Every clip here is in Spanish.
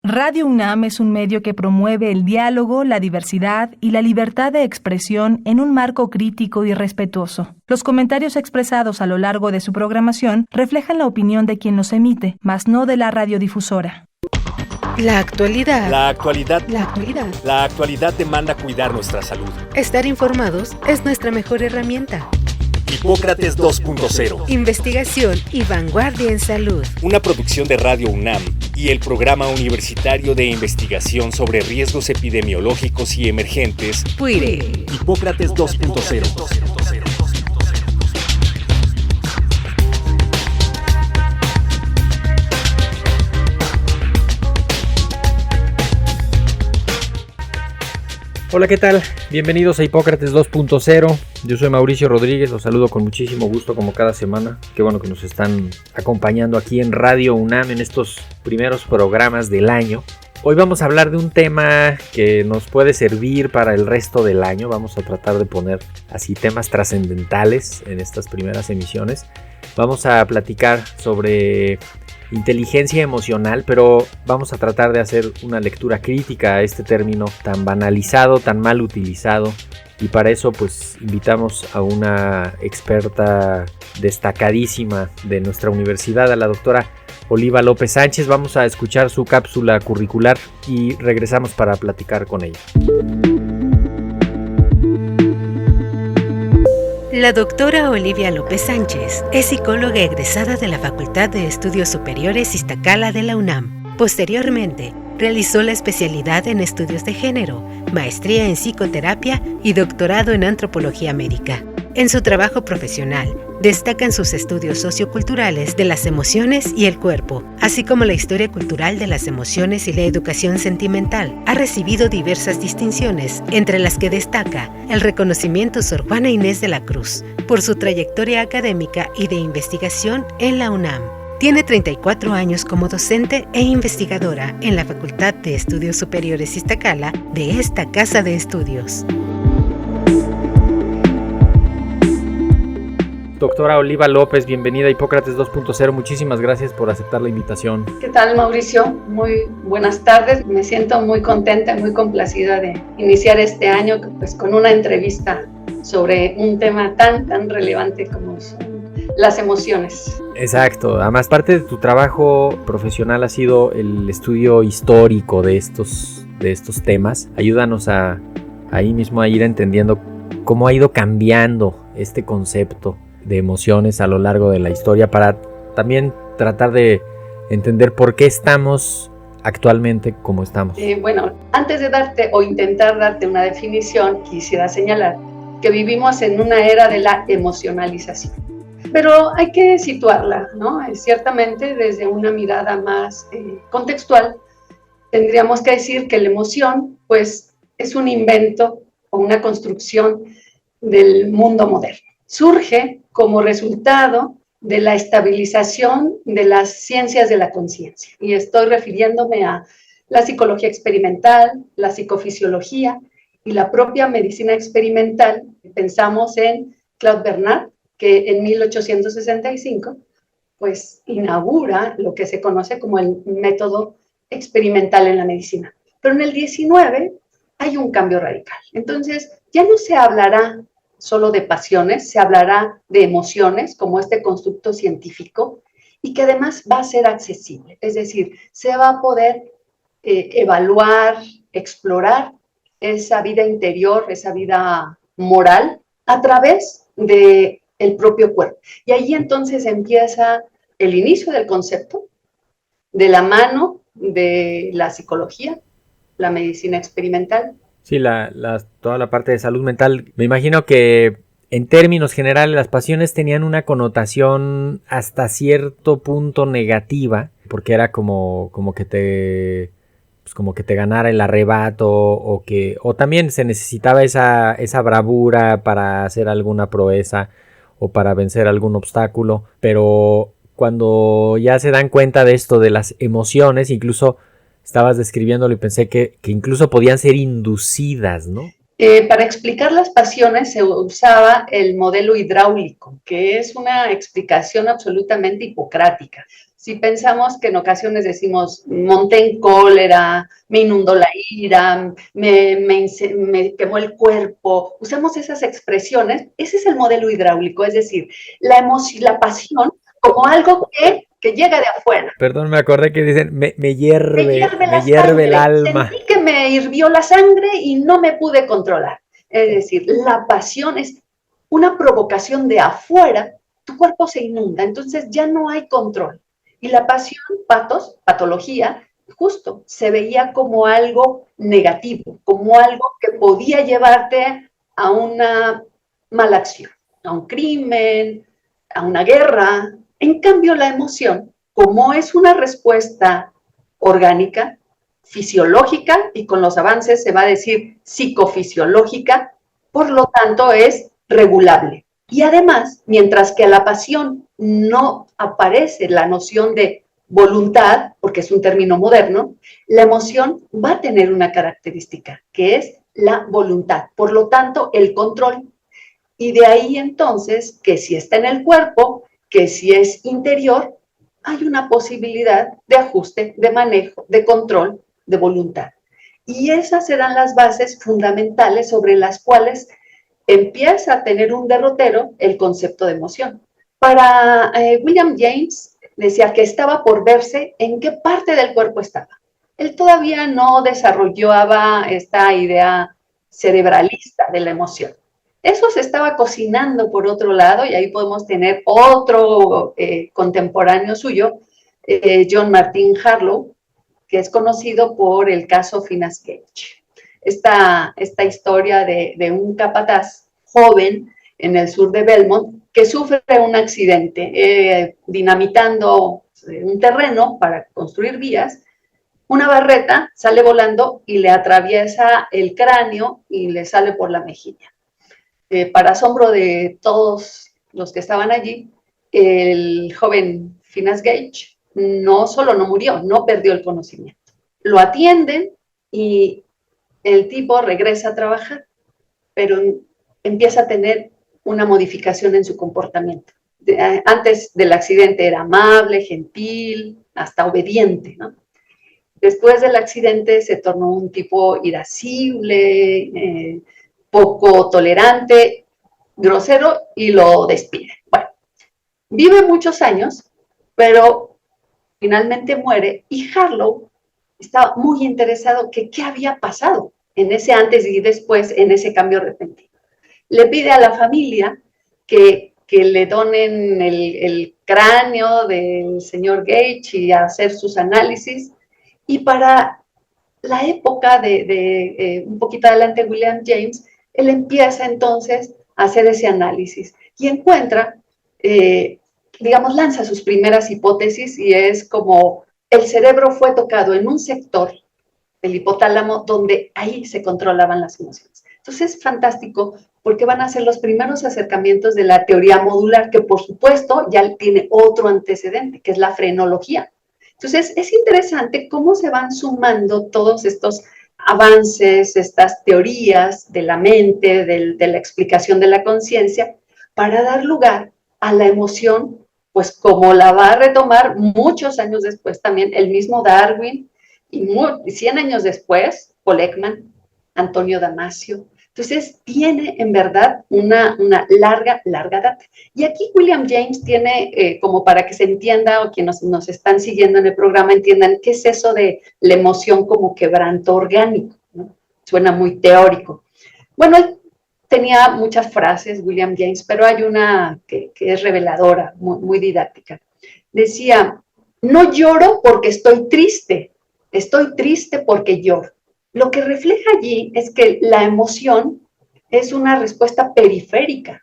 Radio UNAM es un medio que promueve el diálogo, la diversidad y la libertad de expresión en un marco crítico y respetuoso. Los comentarios expresados a lo largo de su programación reflejan la opinión de quien los emite, mas no de la radiodifusora. La actualidad. La actualidad. La actualidad. La actualidad demanda cuidar nuestra salud. Estar informados es nuestra mejor herramienta. Hipócrates 2.0. Investigación y vanguardia en salud. Una producción de Radio UNAM y el Programa Universitario de Investigación sobre Riesgos Epidemiológicos y Emergentes. PUIRE. Hipócrates 2.0. Hola, ¿qué tal? Bienvenidos a Hipócrates 2.0. Yo soy Mauricio Rodríguez, los saludo con muchísimo gusto como cada semana. Qué bueno que nos están acompañando aquí en Radio UNAM en estos primeros programas del año. Hoy vamos a hablar de un tema que nos puede servir para el resto del año. Vamos a tratar de poner así temas trascendentales en estas primeras emisiones. Vamos a platicar sobre inteligencia emocional, pero vamos a tratar de hacer una lectura crítica a este término tan banalizado, tan mal utilizado, y para eso pues invitamos a una experta destacadísima de nuestra universidad, a la doctora Oliva López Sánchez. Vamos a escuchar su cápsula curricular y regresamos para platicar con ella. La doctora Olivia López Sánchez es psicóloga egresada de la Facultad de Estudios Superiores Iztacala de la UNAM. Posteriormente, realizó la especialidad en estudios de género, maestría en psicoterapia y doctorado en antropología médica. En su trabajo profesional, destacan sus estudios socioculturales de las emociones y el cuerpo, así como la historia cultural de las emociones y la educación sentimental. Ha recibido diversas distinciones, entre las que destaca el reconocimiento Sor Juana Inés de la Cruz, por su trayectoria académica y de investigación en la UNAM. Tiene 34 años como docente e investigadora en la Facultad de Estudios Superiores Iztacala de esta casa de estudios. Doctora Oliva López, bienvenida a Hipócrates 2.0. Muchísimas gracias por aceptar la invitación. ¿Qué tal, Mauricio? Muy buenas tardes. Me siento muy contenta y muy complacida de iniciar este año pues, con una entrevista sobre un tema tan relevante como son las emociones. Exacto. Además, parte de tu trabajo profesional ha sido el estudio histórico de estos temas. Ayúdanos ahí mismo a ir entendiendo cómo ha ido cambiando este concepto de emociones a lo largo de la historia, para también tratar de entender por qué estamos actualmente como estamos. Bueno, antes de intentar darte una definición, quisiera señalar que vivimos en una era de la emocionalización, pero hay que situarla, ¿no? Ciertamente desde una mirada más contextual, tendríamos que decir que la emoción, pues, es un invento o una construcción del mundo moderno. Surge como resultado de la estabilización de las ciencias de la conciencia. Y estoy refiriéndome a la psicología experimental, la psicofisiología y la propia medicina experimental. Pensamos en Claude Bernard, que en 1865 pues, inaugura lo que se conoce como el método experimental en la medicina. Pero en el 19 hay un cambio radical. Entonces, ya no se hablará solo de pasiones, se hablará de emociones como este constructo científico y que además va a ser accesible, es decir, se va a poder evaluar, explorar esa vida interior, esa vida moral a través del propio cuerpo. Y ahí entonces empieza el inicio del concepto de la mano de la psicología, la medicina experimental. Sí, toda la parte de salud mental. Me imagino que en términos generales las pasiones tenían una connotación hasta cierto punto negativa, porque era como que te ganara el arrebato, o también se necesitaba esa bravura para hacer alguna proeza o para vencer algún obstáculo. Pero cuando ya se dan cuenta de esto de las emociones, incluso estabas describiéndolo y pensé que incluso podían ser inducidas, ¿no? Para explicar las pasiones se usaba el modelo hidráulico, que es una explicación absolutamente hipocrática. Si pensamos que en ocasiones decimos, monté en cólera, me inundó la ira, me quemó el cuerpo, usamos esas expresiones, ese es el modelo hidráulico, es decir, la pasión como algo que llega de afuera. Perdón, me acordé que dicen, me hierve el sangre. alma. Sentí que me hirvió la sangre y no me pude controlar. Es decir, la pasión es una provocación de afuera, tu cuerpo se inunda, entonces ya no hay control. Y la pasión, patología, justo se veía como algo negativo, como algo que podía llevarte a una mala acción, a un crimen, a una guerra. En cambio, la emoción, como es una respuesta orgánica, fisiológica, y con los avances se va a decir psicofisiológica, por lo tanto es regulable. Y además, mientras que a la pasión no aparece la noción de voluntad, porque es un término moderno, la emoción va a tener una característica, que es la voluntad. Por lo tanto, el control. Y de ahí entonces, que si está en el cuerpo, que si es interior, hay una posibilidad de ajuste, de manejo, de control, de voluntad. Y esas serán las bases fundamentales sobre las cuales empieza a tener un derrotero el concepto de emoción. Para William James decía que estaba por verse en qué parte del cuerpo estaba. Él todavía no desarrollaba esta idea cerebralista de la emoción. Eso se estaba cocinando por otro lado, y ahí podemos tener otro contemporáneo suyo, John Martin Harlow, que es conocido por el caso Phineas Gage. Esta historia de un capataz joven en el sur de Belmont que sufre un accidente dinamitando un terreno para construir vías. Una barreta sale volando y le atraviesa el cráneo y le sale por la mejilla. Para asombro de todos los que estaban allí, el joven Phineas Gage no solo no murió, no perdió el conocimiento. Lo atienden y el tipo regresa a trabajar, pero empieza a tener una modificación en su comportamiento. Antes del accidente era amable, gentil, hasta obediente, ¿no? Después del accidente se tornó un tipo irascible, poco tolerante, grosero, y lo despide. Bueno, vive muchos años, pero finalmente muere, y Harlow estaba muy interesado que qué había pasado en ese antes y después, en ese cambio repentino. Le pide a la familia que le donen el cráneo del señor Gage y hacer sus análisis, y para la época de un poquito adelante William James, él empieza entonces a hacer ese análisis y encuentra, lanza sus primeras hipótesis, y es como el cerebro fue tocado en un sector, el hipotálamo, donde ahí se controlaban las emociones. Entonces es fantástico porque van a ser los primeros acercamientos de la teoría modular, que por supuesto ya tiene otro antecedente, que es la frenología. Entonces es interesante cómo se van sumando todos estos avances, estas teorías de la mente, de la explicación de la conciencia, para dar lugar a la emoción, pues como la va a retomar muchos años después también el mismo Darwin, y 100 años después, Paul Ekman, Antonio Damasio. Entonces, tiene en verdad una larga data. Y aquí William James tiene, como para que se entienda, o quienes nos están siguiendo en el programa entiendan, qué es eso de la emoción como quebranto orgánico, ¿no? Suena muy teórico. Bueno, él tenía muchas frases, William James, pero hay una que es reveladora, muy didáctica. Decía, no lloro porque estoy triste porque lloro. Lo que refleja allí es que la emoción es una respuesta periférica.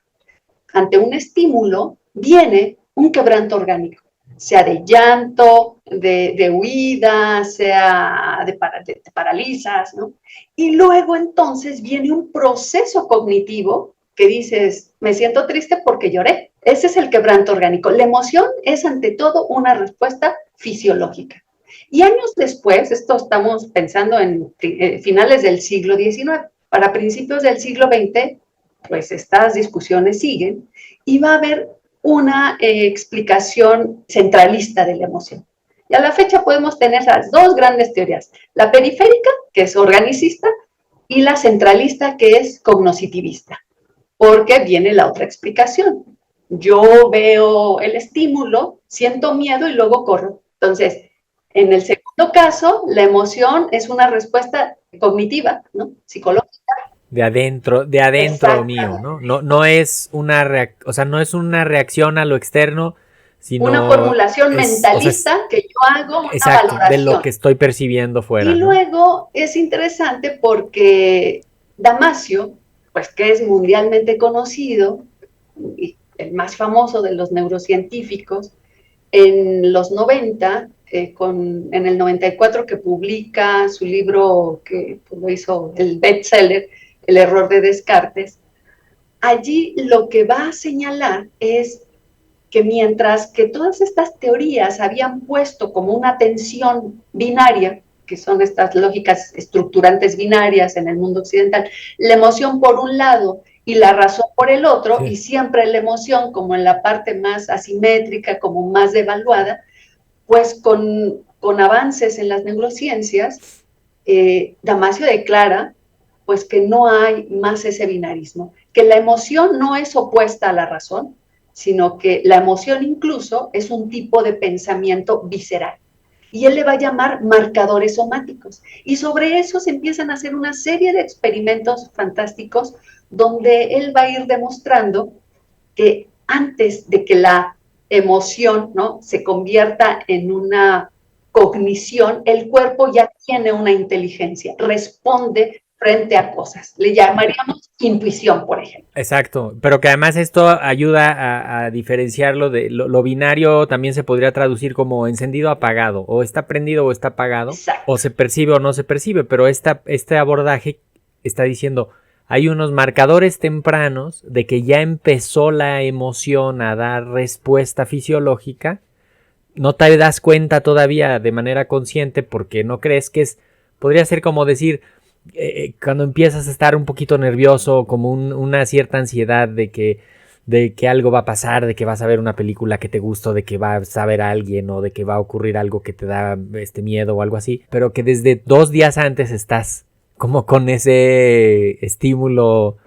Ante un estímulo viene un quebranto orgánico, sea de llanto, de huida, sea te paralizas, ¿no? Y luego entonces viene un proceso cognitivo que dices, me siento triste porque lloré. Ese es el quebranto orgánico. La emoción es ante todo una respuesta fisiológica. Y años después, esto estamos pensando en finales del siglo XIX, para principios del siglo XX, pues estas discusiones siguen, y va a haber una explicación centralista de la emoción. Y a la fecha podemos tener las dos grandes teorías, la periférica, que es organicista, y la centralista, que es cognoscitivista, porque viene la otra explicación. Yo veo el estímulo, siento miedo y luego corro. Entonces, en el segundo caso, la emoción es una respuesta cognitiva, ¿no? Psicológica. De adentro mío, ¿no? No es no es una reacción a lo externo, sino una formulación mentalista, que yo hago una valoración de lo que estoy percibiendo fuera. Y luego es interesante porque Damasio, pues que es mundialmente conocido y el más famoso de los neurocientíficos, en los 90, en el 94 que publica su libro que pues, lo hizo el bestseller, El error de Descartes, allí lo que va a señalar es que mientras que todas estas teorías habían puesto como una tensión binaria, que son estas lógicas estructurantes binarias en el mundo occidental, la emoción por un lado y la razón por el otro, sí. Y siempre la emoción como en la parte más asimétrica, como más devaluada, pues con avances en las neurociencias, Damasio declara pues que no hay más ese binarismo, que la emoción no es opuesta a la razón, sino que la emoción incluso es un tipo de pensamiento visceral. Y él le va a llamar marcadores somáticos. Y sobre eso se empiezan a hacer una serie de experimentos fantásticos donde él va a ir demostrando que antes de que la emoción, ¿no?, se convierta en una cognición, el cuerpo ya tiene una inteligencia, responde frente a cosas. Le llamaríamos intuición, por ejemplo. Exacto, pero que además esto ayuda a diferenciarlo de lo binario. También se podría traducir como encendido apagado, o está prendido o está apagado. Exacto. O se percibe o no se percibe, pero este abordaje está diciendo hay unos marcadores tempranos de que ya empezó la emoción a dar respuesta fisiológica. No te das cuenta todavía de manera consciente porque no crees que podría ser como decir cuando empiezas a estar un poquito nervioso, como una cierta ansiedad de que algo va a pasar, de que vas a ver una película que te gusta, de que vas a ver a alguien o de que va a ocurrir algo que te da miedo o algo así, pero que desde 2 días antes estás como con ese estímulo,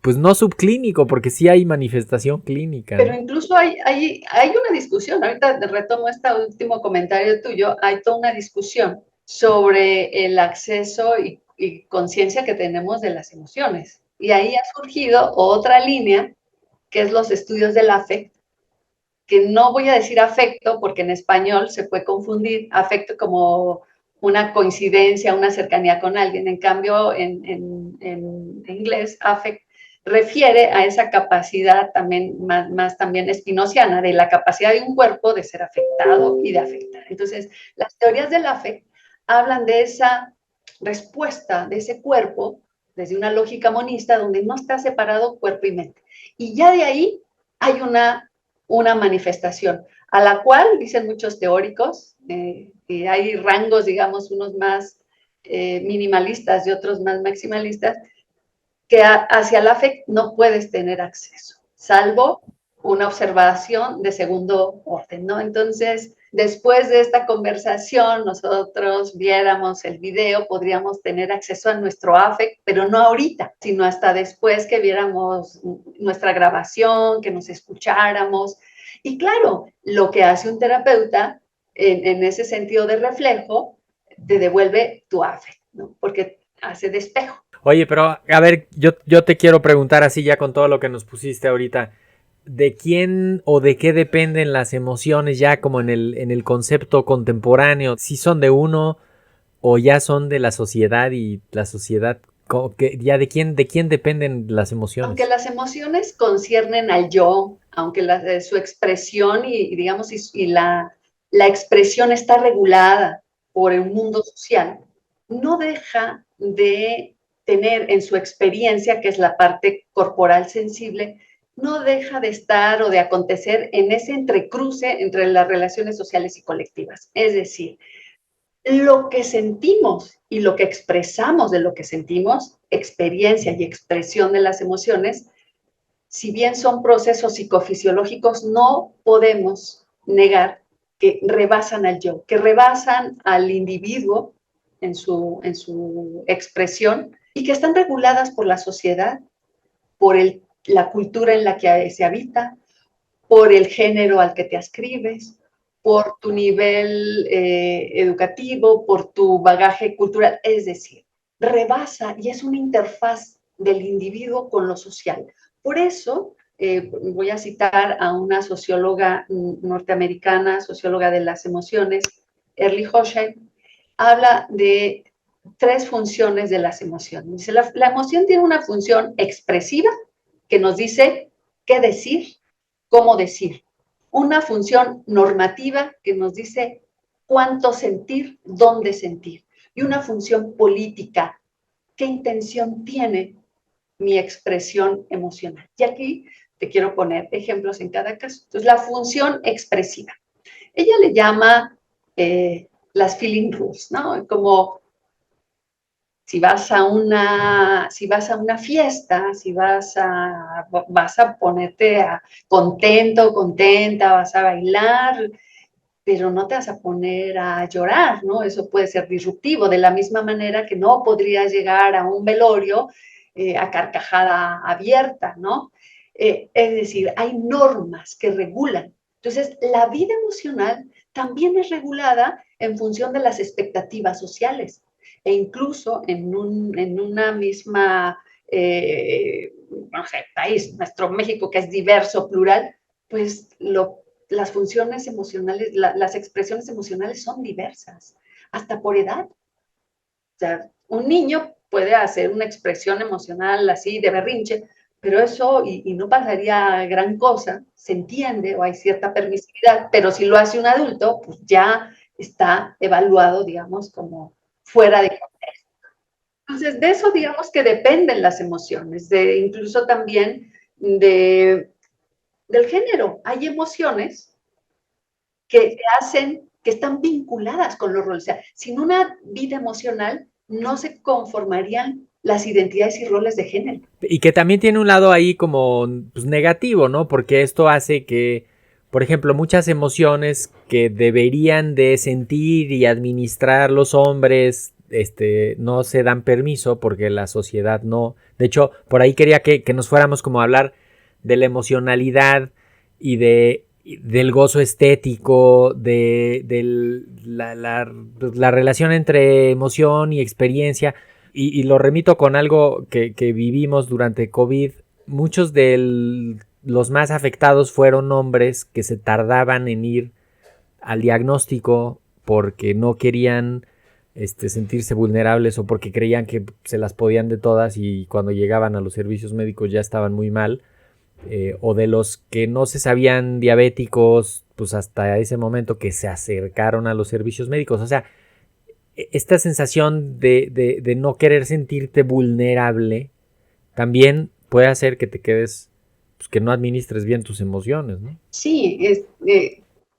pues no subclínico, porque sí hay manifestación clínica. Pero incluso hay una discusión, ahorita retomo este último comentario tuyo, hay toda una discusión sobre el acceso y conciencia que tenemos de las emociones. Y ahí ha surgido otra línea, que es los estudios del afecto, que no voy a decir afecto, porque en español se puede confundir afecto como una coincidencia, una cercanía con alguien. En cambio, en inglés, affect refiere a esa capacidad también, más también espinociana, de la capacidad de un cuerpo de ser afectado y de afectar. Entonces, las teorías del afecto hablan de esa respuesta de ese cuerpo desde una lógica monista donde no está separado cuerpo y mente. Y ya de ahí hay una manifestación a la cual, dicen muchos teóricos, y hay rangos, digamos, unos más minimalistas y otros más maximalistas, que hacia el afecto no puedes tener acceso, salvo una observación de segundo orden, ¿no? Entonces, después de esta conversación, nosotros viéramos el video, podríamos tener acceso a nuestro afecto, pero no ahorita, sino hasta después que viéramos nuestra grabación, que nos escucháramos. Y claro, lo que hace un terapeuta en ese sentido de reflejo, te devuelve tu afecto, ¿no? Porque hace de espejo. Oye, pero a ver, yo te quiero preguntar así ya con todo lo que nos pusiste ahorita. ¿De quién o de qué dependen las emociones ya como en el concepto contemporáneo? ¿Si son de uno o ya son de la sociedad y la sociedad? Ya ¿de quién dependen las emociones? Aunque las emociones conciernen al yo, aunque su expresión y digamos y la expresión está regulada por el mundo social, no deja de tener en su experiencia, que es la parte corporal sensible, no deja de estar o de acontecer en ese entrecruce entre las relaciones sociales y colectivas. Es decir, lo que sentimos y lo que expresamos de lo que sentimos, experiencia y expresión de las emociones, si bien son procesos psicofisiológicos, no podemos negar que rebasan al yo, que rebasan al individuo en su expresión y que están reguladas por la sociedad, por la cultura en la que se habita, por el género al que te ascribes, por tu nivel educativo, por tu bagaje cultural. Es decir, rebasa y es una interfaz del individuo con lo social. Por eso, voy a citar a una socióloga norteamericana, socióloga de las emociones, Early Hochheim, habla de 3 funciones de las emociones. Dice, la emoción tiene una función expresiva que nos dice qué decir, cómo decir. Una función normativa que nos dice cuánto sentir, dónde sentir. Y una función política, qué intención tiene mi expresión emocional. Y aquí te quiero poner ejemplos en cada caso. Entonces, la función expresiva. Ella le llama las feeling rules, ¿no? Como si vas a una fiesta, si vas a ponerte contento, contenta, vas a bailar, pero no te vas a poner a llorar, ¿no? Eso puede ser disruptivo, de la misma manera que no podrías llegar a un velorio a carcajada abierta, ¿no? Es decir, hay normas que regulan. Entonces, la vida emocional también es regulada en función de las expectativas sociales e incluso en una misma, no sé, país, nuestro México que es diverso, plural, pues las funciones emocionales, las expresiones emocionales son diversas, hasta por edad. O sea, un niño puede hacer una expresión emocional así de berrinche, pero eso, y no pasaría gran cosa, se entiende o hay cierta permisividad, pero si lo hace un adulto, pues ya está evaluado, digamos, como fuera de contexto. Entonces, de eso, digamos que dependen las emociones, incluso también del género. Hay emociones que están vinculadas con los roles. O sea, sin una vida emocional no se conformarían las identidades y roles de género. Y que también tiene un lado ahí como pues, negativo, ¿no? Porque esto hace que, por ejemplo, muchas emociones que deberían de sentir y administrar los hombres, no se dan permiso porque la sociedad no. De hecho, por ahí quería que nos fuéramos como a hablar de la emocionalidad y del gozo estético, de la relación entre emoción y experiencia. Y lo remito con algo que vivimos durante COVID. Muchos de los más afectados fueron hombres que se tardaban en ir al diagnóstico porque no querían sentirse vulnerables o porque creían que se las podían de todas y cuando llegaban a los servicios médicos ya estaban muy mal. O de los que no se sabían diabéticos, pues hasta ese momento que se acercaron a los servicios médicos. O sea, esta sensación de no querer sentirte vulnerable también puede hacer que te quedes, pues que no administres bien tus emociones, ¿no? Sí,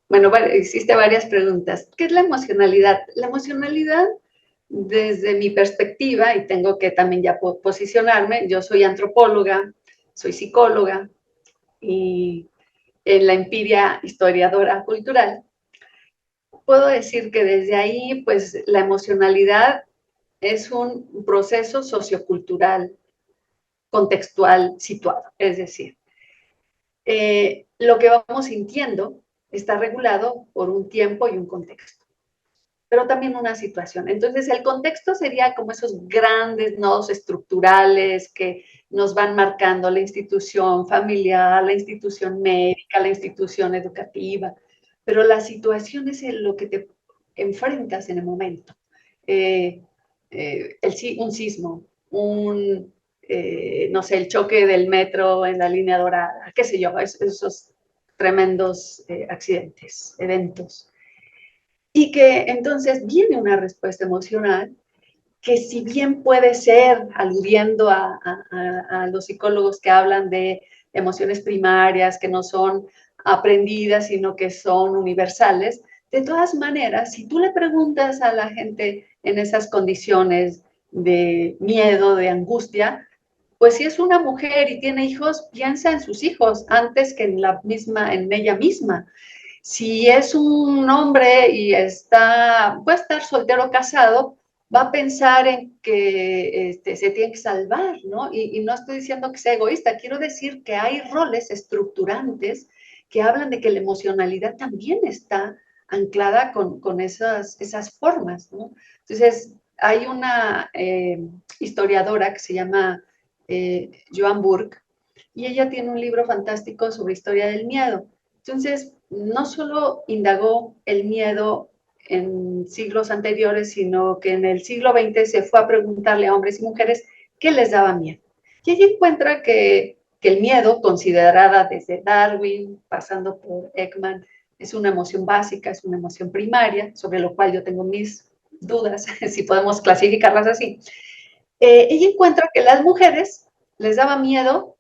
bueno, existen varias preguntas. ¿Qué es la emocionalidad? La emocionalidad, desde mi perspectiva, y tengo que también ya posicionarme, yo soy antropóloga, soy psicóloga y en la empiria historiadora cultural, puedo decir que desde ahí, pues la emocionalidad es un proceso sociocultural, contextual, situado. Es decir, lo que vamos sintiendo está regulado por un tiempo y un contexto, pero también una situación. Entonces, el contexto sería como esos grandes nodos estructurales que nos van marcando la institución familiar, la institución médica, la institución educativa, pero la situación es lo que te enfrentas en el momento. Un sismo, no sé, el choque del metro en la línea dorada, qué sé yo, esos tremendos accidentes, eventos. Y que entonces viene una respuesta emocional que si bien puede ser, aludiendo a los psicólogos que hablan de emociones primarias, que no son aprendidas, sino que son universales, de todas maneras, si tú le preguntas a la gente en esas condiciones de miedo, de angustia, Pues si es una mujer y tiene hijos, piensa en sus hijos antes que en ella misma. Si es un hombre y puede estar soltero o casado, va a pensar en que se tiene que salvar, ¿no? Y no estoy diciendo que sea egoísta, quiero decir que hay roles estructurantes que hablan de que la emocionalidad también está anclada con esas formas, ¿no? Entonces, hay una historiadora que se llama Joan Burke, y ella tiene un libro fantástico sobre historia del miedo. Entonces, no solo indagó el miedo en siglos anteriores, sino que en el siglo XX se fue a preguntarle a hombres y mujeres qué les daba miedo. Y ella encuentra que el miedo, considerada desde Darwin, pasando por Ekman, es una emoción básica, es una emoción primaria, sobre lo cual yo tengo mis dudas, si podemos clasificarlas así. Ella encuentra que las mujeres les daba miedo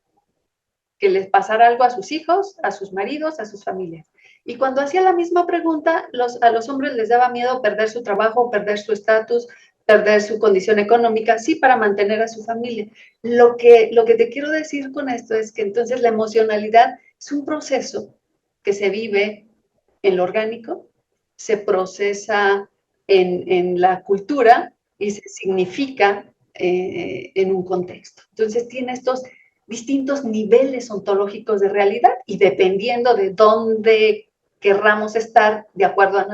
que les pasara algo a sus hijos, a sus maridos, a sus familias. Y cuando hacía la misma pregunta, a los hombres les daba miedo perder su trabajo, perder su estatus, perder su condición económica, sí, para mantener a su familia. Lo que te quiero decir con esto es que entonces la emocionalidad es un proceso que se vive en lo orgánico, se procesa en la cultura y se significa en un contexto. Entonces tiene estos distintos niveles ontológicos de realidad y dependiendo de dónde querramos estar, de acuerdo a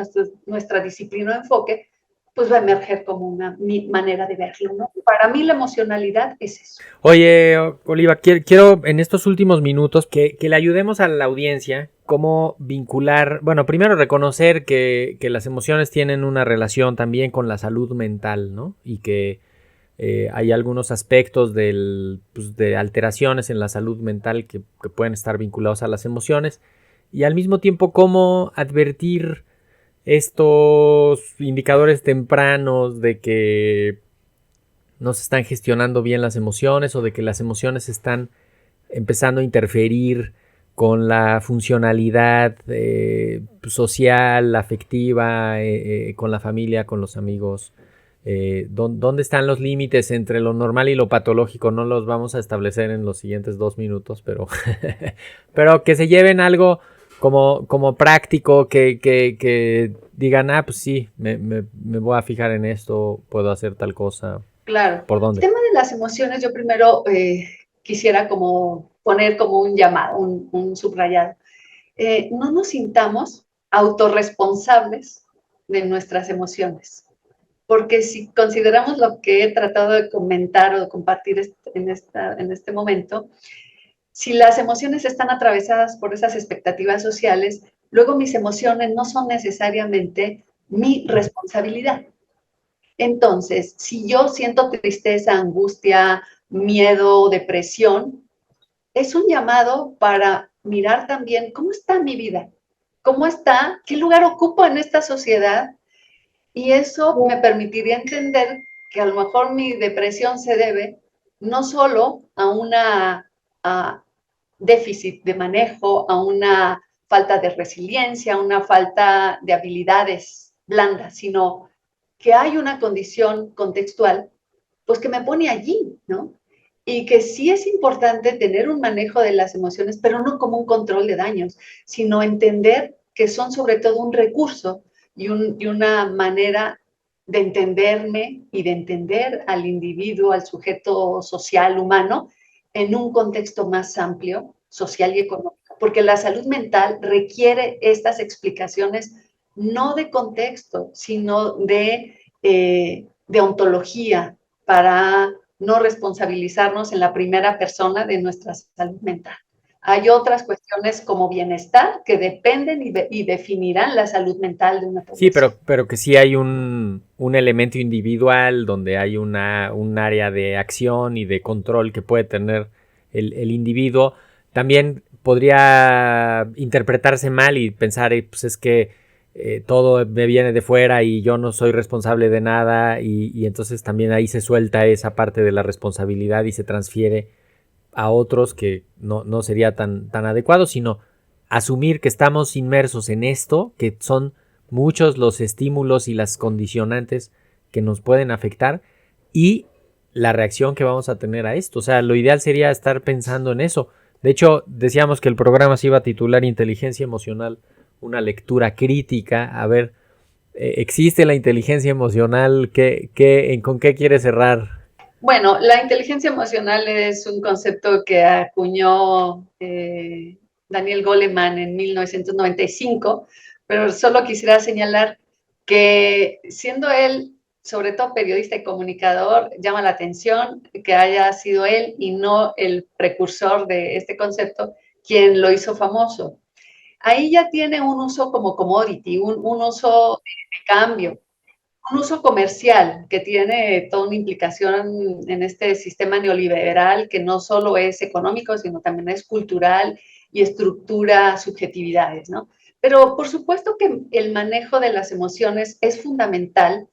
nuestra disciplina o enfoque, pues va a emerger como una manera de verlo, ¿no? Para mí la emocionalidad es eso. Oye, Oliva, quiero en estos últimos minutos que le ayudemos a la audiencia cómo vincular, bueno, primero reconocer que las emociones tienen una relación también con la salud mental, ¿no? Y que hay algunos aspectos de alteraciones en la salud mental que pueden estar vinculados a las emociones y al mismo tiempo cómo advertir estos indicadores tempranos de que no se están gestionando bien las emociones o de que las emociones están empezando a interferir con la funcionalidad social, afectiva, con la familia, con los amigos. ¿Dónde están los límites entre lo normal y lo patológico? No los vamos a establecer en los siguientes 2 minutos, pero que se lleven algo como práctico, que digan, pues sí, me voy a fijar en esto, puedo hacer tal cosa. Claro. ¿Por dónde? El tema de las emociones, yo primero quisiera como poner como un llamado, un subrayado. No nos sintamos autorresponsables de nuestras emociones. Porque si consideramos lo que he tratado de comentar o de compartir en este momento, si las emociones están atravesadas por esas expectativas sociales, luego mis emociones no son necesariamente mi responsabilidad. Entonces, si yo siento tristeza, angustia, miedo, depresión, es un llamado para mirar también cómo está mi vida, cómo está, qué lugar ocupo en esta sociedad. Y eso me permitiría entender que a lo mejor mi depresión se debe no solo a una déficit de manejo, a una falta de resiliencia, a una falta de habilidades blandas, sino que hay una condición contextual, pues que me pone allí, ¿no? Y que sí es importante tener un manejo de las emociones, pero no como un control de daños, sino entender que son sobre todo un recurso y una manera de entenderme y de entender al individuo, al sujeto social humano, en un contexto más amplio, social y económico. Porque la salud mental requiere estas explicaciones no de contexto, sino de ontología, para no responsabilizarnos en la primera persona de nuestra salud mental. Hay otras cuestiones como bienestar que dependen y definirán la salud mental de una población. Sí, pero que sí hay un elemento individual donde hay un área de acción y de control que puede tener el individuo. También podría interpretarse mal y pensar, pues es que todo me viene de fuera y yo no soy responsable de nada y entonces también ahí se suelta esa parte de la responsabilidad y se transfiere a otros, que no sería tan adecuado, sino asumir que estamos inmersos en esto, que son muchos los estímulos y las condicionantes que nos pueden afectar, y la reacción que vamos a tener a esto. O sea, lo ideal sería estar pensando en eso. De hecho, decíamos que el programa se iba a titular Inteligencia Emocional, una lectura crítica. A ver, ¿existe la inteligencia emocional? ¿Con qué quiere cerrar? Bueno, la inteligencia emocional es un concepto que acuñó Daniel Goleman en 1995, pero solo quisiera señalar que siendo él, sobre todo periodista y comunicador, llama la atención que haya sido él y no el precursor de este concepto quien lo hizo famoso. Ahí ya tiene un uso como commodity, un uso de cambio, un uso comercial que tiene toda una implicación en este sistema neoliberal que no solo es económico, sino también es cultural y estructura subjetividades, ¿no? Pero por supuesto que el manejo de las emociones es fundamental,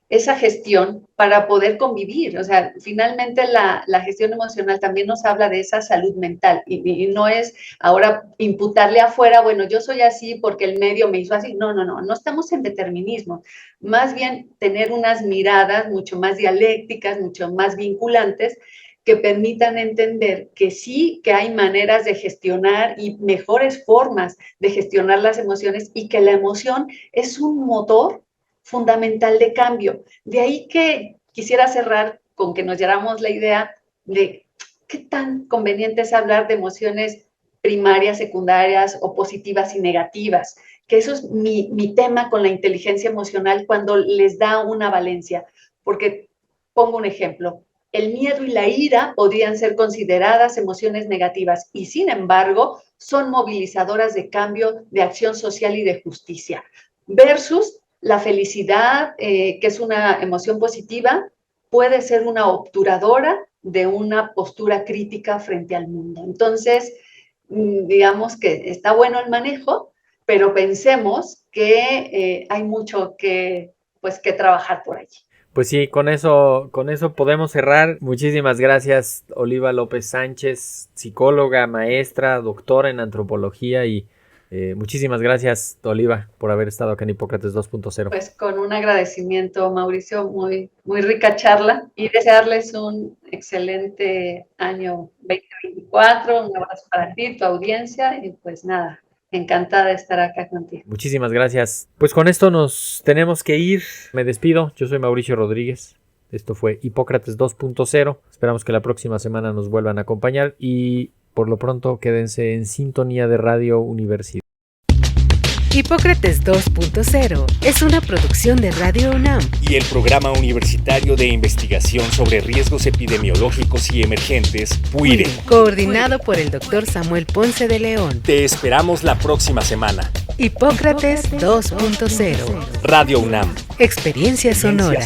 esa gestión para poder convivir. O sea, finalmente la gestión emocional también nos habla de esa salud mental y no es ahora imputarle afuera, bueno, yo soy así porque el medio me hizo así. No estamos en determinismo. Más bien tener unas miradas mucho más dialécticas, mucho más vinculantes, que permitan entender que sí, que hay maneras de gestionar y mejores formas de gestionar las emociones y que la emoción es un motor fundamental de cambio. De ahí que quisiera cerrar con que nos lleváramos la idea de qué tan conveniente es hablar de emociones primarias, secundarias o positivas y negativas, que eso es mi tema con la inteligencia emocional cuando les da una valencia, porque pongo un ejemplo. El miedo y la ira podrían ser consideradas emociones negativas y, sin embargo, son movilizadoras de cambio, de acción social y de justicia. Versus la felicidad, que es una emoción positiva, puede ser una obturadora de una postura crítica frente al mundo. Entonces, digamos que está bueno el manejo, pero pensemos que hay mucho que trabajar por allí. Pues sí, con eso podemos cerrar. Muchísimas gracias, Oliva López Sánchez, psicóloga, maestra, doctora en antropología y muchísimas gracias, Oliva, por haber estado acá en Hipócrates 2.0. Pues con un agradecimiento, Mauricio, muy, muy rica charla y desearles un excelente año 2024. Un abrazo para ti, tu audiencia y pues nada. Encantada de estar acá contigo. Muchísimas gracias. Pues con esto nos tenemos que ir. Me despido. Yo soy Mauricio Rodríguez. Esto fue Hipócrates 2.0. Esperamos que la próxima semana nos vuelvan a acompañar y por lo pronto quédense en sintonía de Radio Universidad. Hipócrates 2.0 es una producción de Radio UNAM y el Programa Universitario de Investigación sobre Riesgos Epidemiológicos y Emergentes, PUIRE, coordinado por el Dr. Samuel Ponce de León. Te esperamos la próxima semana. Hipócrates 2.0 Radio UNAM. Experiencia sonora.